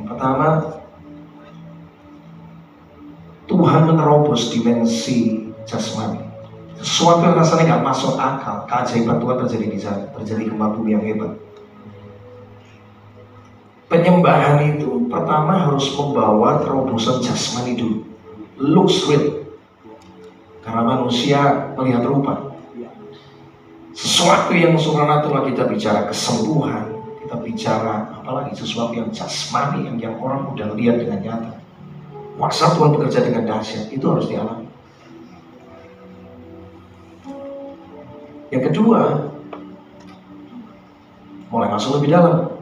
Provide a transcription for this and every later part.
pertama, Tuhan menerobos dimensi jasmani. Sesuatu yang rasanya nggak masuk akal, keajaiban Tuhan terjadi di sana, terjadi gempa bumi yang hebat. Penyembahan itu pertama harus membawa terobosan jasmani dulu, looks real, karena manusia melihat rupa. Sesuatu yang supranatural, kita bicara kesembuhan, kita bicara apalagi sesuatu yang jasmani yang orang udah lihat dengan nyata. Kuasa Tuhan bekerja dengan dahsyat, itu harus dialami. Yang kedua, mulai masuk lebih dalam,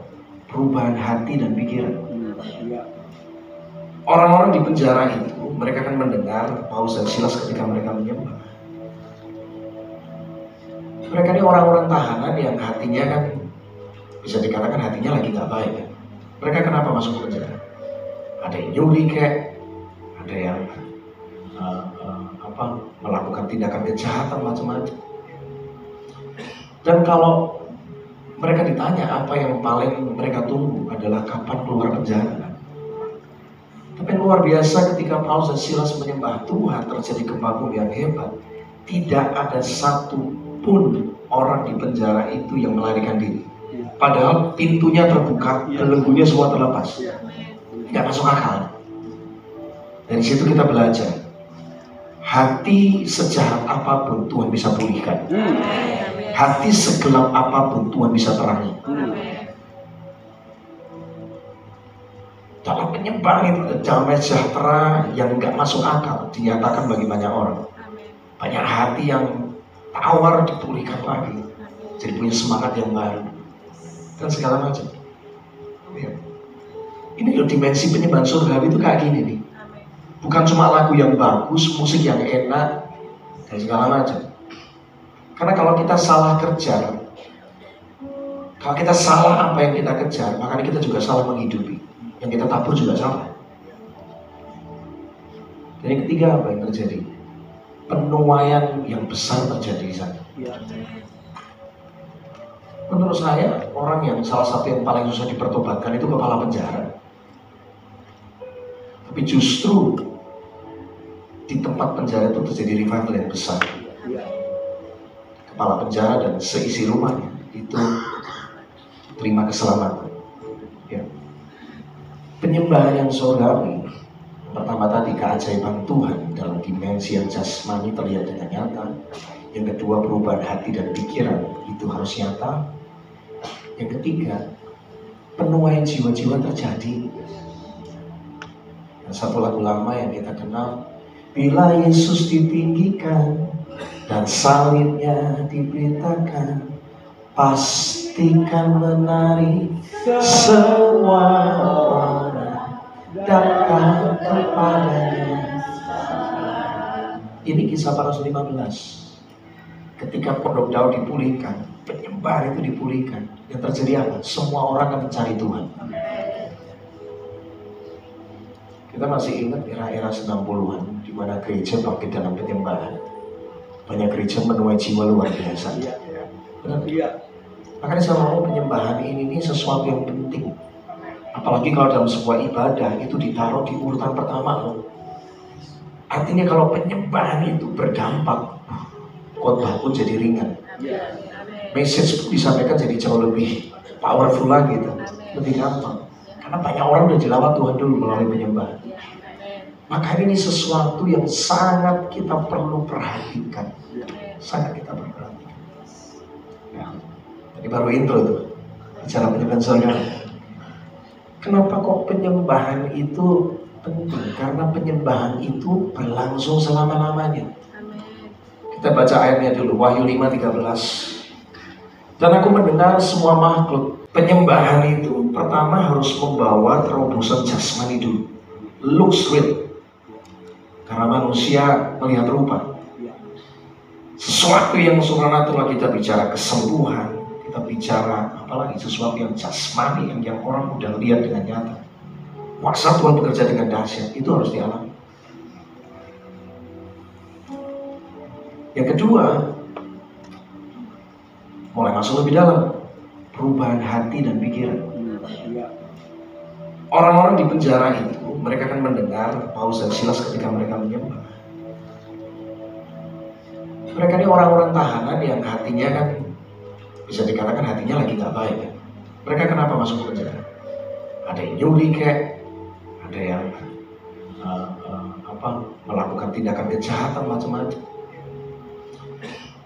perubahan hati dan pikiran. Orang-orang di penjara itu, mereka akan mendengar Paulus dan Silas ketika mereka menyembah. Mereka ini orang-orang tahanan yang hatinya kan bisa dikatakan hatinya lagi nggak baik kan. Mereka kenapa masuk ke penjara? Ada yang nyuri kayak, ada yang melakukan tindakan kejahatan macam-macam. Dan kalau mereka ditanya apa yang paling mereka tunggu adalah kapan keluar penjara. Tapi luar biasa ketika Paulus dan Silas menyembah Tuhan, terjadi gempa bumi yang hebat. Tidak ada satu pun orang di penjara itu yang melarikan diri. Padahal pintunya terbuka, belenggunya semua terlepas. Tidak masuk akal. Dari situ kita belajar, hati sejahat apapun Tuhan bisa pulihkan. Hati segelap apapun Tuhan bisa terangi. Dalam penyembahan itu damai sejahtera yang nggak masuk akal dinyatakan bagi banyak orang. Banyak hati yang tawar dipulihkan lagi, jadi punya semangat yang baru dan segala macam. Ini loh dimensi penyembahan surgawi itu kayak gini nih. Bukan cuma lagu yang bagus, musik yang enak dan segala macam. Karena kalau kita salah kejar, kalau kita salah apa yang kita kejar, makanya kita juga salah menghidupi. Yang kita tabur juga salah. Dan yang ketiga, apa yang terjadi? Penuaian yang besar terjadi di sana. Menurut saya, orang yang salah satu yang paling susah dipertobatkan itu kepala penjara. Tapi justru di tempat penjara itu terjadi revival yang besar. Kepala penjara dan seisi rumahnya itu terima keselamatan. Ya. Penyembahan yang surgawi, pertama tadi keajaiban Tuhan dalam dimensi yang jasmani terlihat dengan nyata. Yang kedua, perubahan hati dan pikiran itu harus nyata. Yang ketiga, penuaian jiwa-jiwa terjadi. Dan satu lagu lama yang kita kenal, bila Yesus ditinggikan dan salibnya diberitakan, pastikan menari semua orang datang kepadanya. Ini kisah para Rasul 15. Ketika Pondok Daud dipulihkan, penyembahan itu dipulihkan, yang terjadi apa? Semua orang akan mencari Tuhan. Kita masih ingat era-era 90-an di mana gereja bangkit dalam penyembahan. Banyak gereja menuai jiwa luar biasa. Benar? Makanya saya mau penyembahan ini sesuatu yang penting. Apalagi kalau dalam sebuah ibadah itu ditaruh di urutan pertama loh. Artinya kalau penyembahan itu berdampak, khotbah pun jadi ringan. Message pun disampaikan jadi jauh lebih powerful lagi gitu. Lebih gampang. Karena banyak orang udah dilawat Tuhan dulu melalui penyembahan. Maka ini sesuatu yang sangat kita perlu perhatikan. Sangat kita perlu perhatikan. Ya. Tadi baru intro tuh, bicara penyembahan surgawi. Kenapa kok penyembahan itu penting? Karena penyembahan itu berlangsung selama-lamanya. Kita baca ayatnya dulu, Wahyu 5:13. Dan aku mendengar semua makhluk. Penyembahan itu pertama harus membawa terobosan jasmani dulu, looks real, karena manusia melihat rupa. Sesuatu yang supranatural, kita bicara kesembuhan, kita bicara apalagi sesuatu yang jasmani yang orang udah lihat dengan nyata. Kuasa Tuhan bekerja dengan dahsyat, itu harus dialami. Yang kedua, mulai masuk lebih dalam, perubahan hati dan pikiran. Orang-orang di penjara itu, mereka akan mendengar Paulus dan Silas ketika mereka menyembah. Mereka ini orang-orang tahanan yang hatinya kan bisa dikatakan hatinya lagi nggak baik kan. Mereka kenapa masuk ke penjara? Ada yang nyuri kayak, ada yang melakukan tindakan kejahatan macam-macam.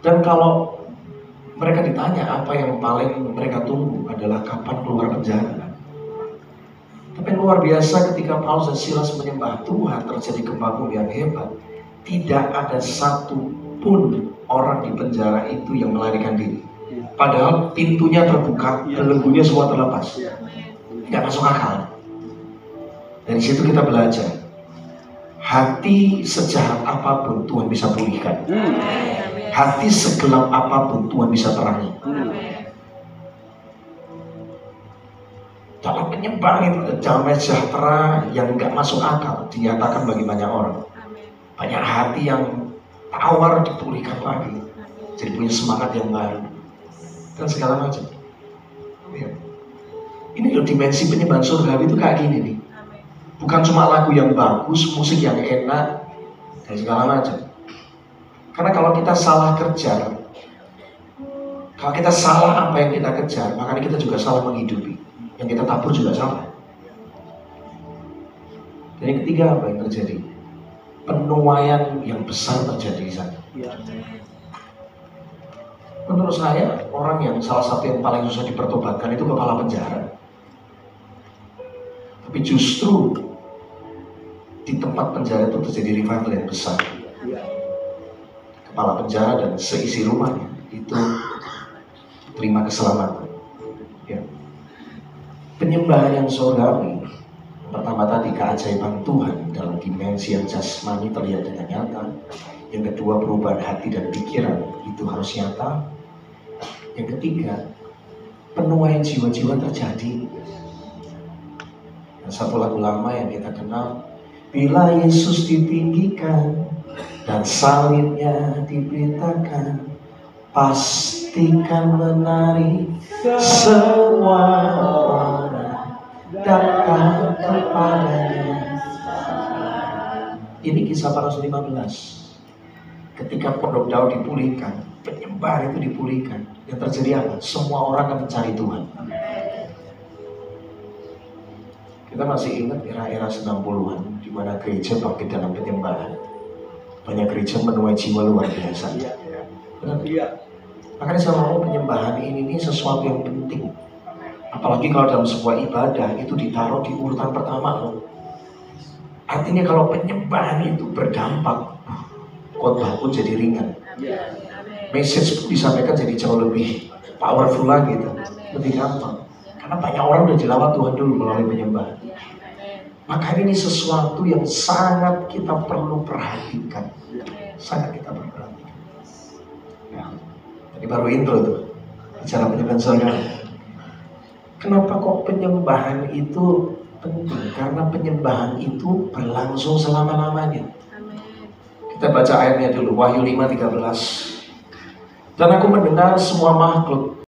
Dan kalau mereka ditanya apa yang paling mereka tunggu adalah kapan keluar penjara. Tapi luar biasa ketika Paulus dan Silas menyembah Tuhan, terjadi gempa bumi yang hebat. Tidak ada satu pun orang di penjara itu yang melarikan diri. Padahal pintunya terbuka, belenggunya semua terlepas. Tidak masuk akal. Dari situ kita belajar, hati sejahat apapun Tuhan bisa pulihkan. Hati segelap apapun Tuhan bisa terangi. Dalam penyembahan itu ada damai sejahtera yang nggak masuk akal dinyatakan bagi banyak orang. Banyak hati yang tawar dipulihkan lagi, jadi punya semangat yang baru dan segala macam. Ya. Ini loh dimensi penyembahan surgawi itu kayak gini nih. Bukan cuma lagu yang bagus, musik yang enak dan segala macam. Karena kalau kita salah kejar, kalau kita salah apa yang kita kejar, makanya kita juga salah menghidupi. Yang kita tabur juga salah. Dan yang ketiga apa yang terjadi? Penuaian yang besar terjadi di sana. Menurut saya, orang yang salah satu yang paling susah dipertobatkan itu kepala penjara. Tapi justru di tempat penjara itu terjadi revival yang besar. Kepala penjara dan seisi rumahnya itu terima keselamatan. Ya. Penyembahan yang surgawi, pertama tadi keajaiban Tuhan dalam dimensi yang jasmani terlihat dengan nyata. Yang kedua perubahan hati dan pikiran itu harus nyata. Yang ketiga penuaian jiwa-jiwa terjadi. Dan satu lagu lama yang kita kenal, bila Yesus ditinggikan dan salibnya diberitakan, pastikan menarik semua orang datang kepadanya. Ini kisah para Rasul 15. Ketika Pondok Daud dipulihkan, penyembahan itu dipulihkan, yang terjadi apa? Semua orang akan mencari Tuhan. Kita masih ingat era-era 90-an di mana gereja bangkit dalam penyembahan. Banyak gereja menuai jiwa luar biasa. Benar? Makanya saya mau penyembahan ini sesuatu yang penting. Apalagi kalau dalam sebuah ibadah itu ditaruh di urutan pertama loh. Artinya kalau penyembahan itu berdampak, khotbah pun jadi ringan. Message pun disampaikan jadi jauh lebih powerful lagi gitu. Lebih gampang. Karena banyak orang udah dilawat Tuhan dulu melalui penyembahan. Maka ini sesuatu yang sangat kita perlu perhatikan. Sangat kita perlu perhatikan. Ya. Tadi baru intro tuh, bicara penyembahan surgawi. Kenapa kok penyembahan itu penting? Karena penyembahan itu berlangsung selama-lamanya. Kita baca ayatnya dulu, Wahyu 5:13. Dan aku mendengar semua makhluk